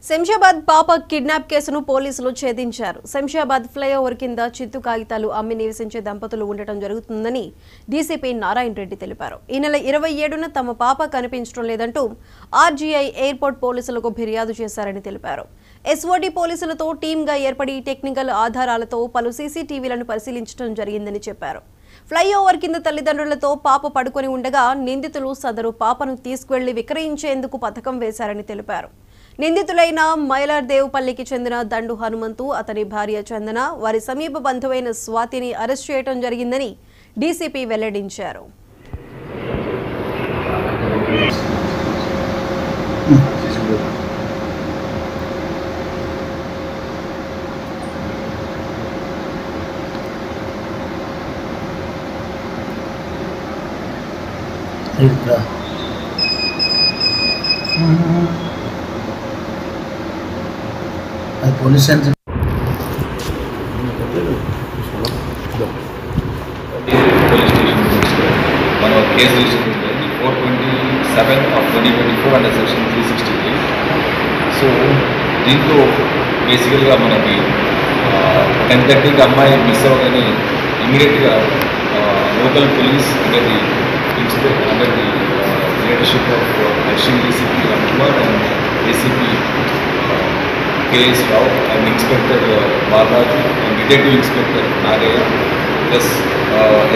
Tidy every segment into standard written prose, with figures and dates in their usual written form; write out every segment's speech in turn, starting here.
శంషాబాద్ పాప కిడ్నాప్ కేసును పోలీసులు ఛేదించారు. శంషాబాద్ ఫ్లైఓవర్ కింద చిత్తు కాగితాలు అమ్మి నివసించే దంపతులు ఉండటం జరుగుతుందని డీసీపీ నారాయణ రెడ్డి తెలిపారు. ఈ నెల 27న తమ పాప కనిపించడం లేదంటూ ఆర్జీఐ ఎయిర్పోర్ట్ పోలీసులకు ఫిర్యాదు చేశారని తెలిపారు. ఎస్ఓటీ పోలీసులతో టీమ్గా ఏర్పడి టెక్నికల్ ఆధారాలతో పలు సీసీటీవీలను పరిశీలించడం జరిగిందని చెప్పారు. ఫ్లైఓవర్ కింద తల్లిదండ్రులతో పాప పడుకొని ఉండగా నిందితులు సదరు పాపను తీసుకువెళ్లి విక్రయించేందుకు పథకం వేశారని తెలిపారు. నిందితులైన మైలార్దేవ్పల్లికి చెందిన దండు హనుమంతు, అతని భార్య చందన, వారి సమీప బంధువైన స్వాతిని అరెస్ట్ చేయడం జరిగిందని డీసీపీ వెల్లడించారు. police center. మన case register 427/2024 under section 363. So దీంతో బేసికల్గా మనకి 10:30కి అమ్మాయి మిస్ అవ్వగానే ఇమీడియట్గా local police under the leadership of additional DCP Ramkumar and ACP KS Rao and inspector Balaraju and detective inspector Nagaiah plus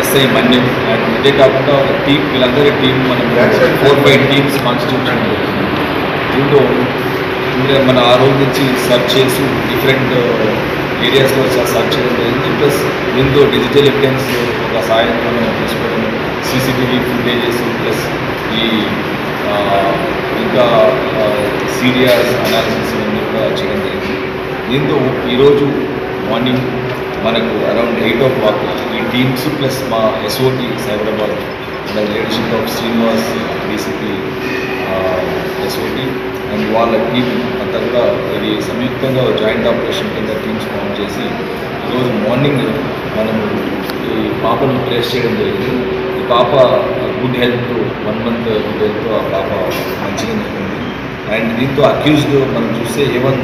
SI Manyam and ఇదే కాకుండా ఒక టీం, వీళ్ళందరి టీం మనం 4-5 టీమ్స్ కాన్స్టిట్యూట్ చేయడం జరుగుతుంది. దీంతో మన ఆ రోజు నుంచి సర్చ్ చేసి డిఫరెంట్ ఏరియాస్లో సర్చ్ చేయడం జరిగింది. ప్లస్ దీంతో డిజిటల్ ఎవిడెన్స్ ఒక సాయం మనం తీసుకోవడం, సీసీటీవీ ఫుటేజెస్ ప్లస్ ఈ ఇంకా సీరియస్ అనాలిసిస్ ఇవన్నీ కూడా చేయడం జరిగింది. దీంతో ఈరోజు మార్నింగ్ మనకు అరౌండ్ 8 o'clock ఈ టీమ్స్ ప్లస్ మా SOT Cyberabad and leadership of Srinivas DCP SOT and వాళ్ళ టీం అంతా కూడా ఇది సంయుక్తంగా జాయింట్ ఆపరేషన్ కింద టీమ్స్ ఫామ్ చేసి ఈరోజు మార్నింగ్ మనము ఈ పాపను ట్రేస్ చేయడం జరిగింది. ఈ పాప good health 1 month good health ఆ పాప మంచిగా ఉంది. అండ్ దీంతో అక్యూజ్డ్ మనం చూస్తే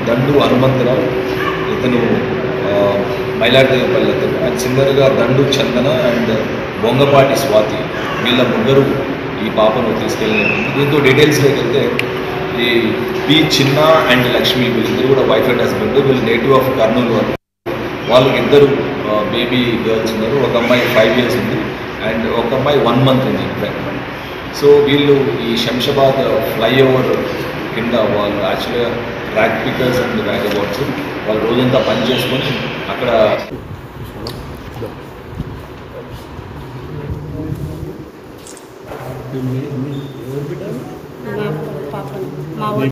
దండు హనుమంతరావు, ఇతను మైలార్దేవ్పల్లి అతను, అండ్ సిమిలర్గా దండు చందన అండ్ బొంగపాటి స్వాతి, వీళ్ళ ముగ్గురు ఈ పాపను తీసుకెళ్ళినట్టు. దీంతో డీటెయిల్స్లోకి వెళ్తే ఈ పి చిన్న అండ్ లక్ష్మి వీళ్ళిద్దరు కూడా వైఫ్ అండ్ హస్బెండ్, వీళ్ళు నేటివ్ ఆఫ్ కర్నూలు వాళ్ళు. వాళ్ళకి 2 బేబీ గర్ల్స్ ఉన్నారు. ఒక అమ్మాయి 5 years ఉంది అండ్ ఒక అమ్మాయి 1 month ఉంది. సో వీళ్ళు ఈ శంషాబాద్ ఫ్లైఓవర్ కింద వాళ్ళు యాక్చువల్గా ట్రాక్ పికర్స్ అండ్ వ్యాగబోట్స్ వాళ్ళు రోజంతా పని చేసుకొని అక్కడ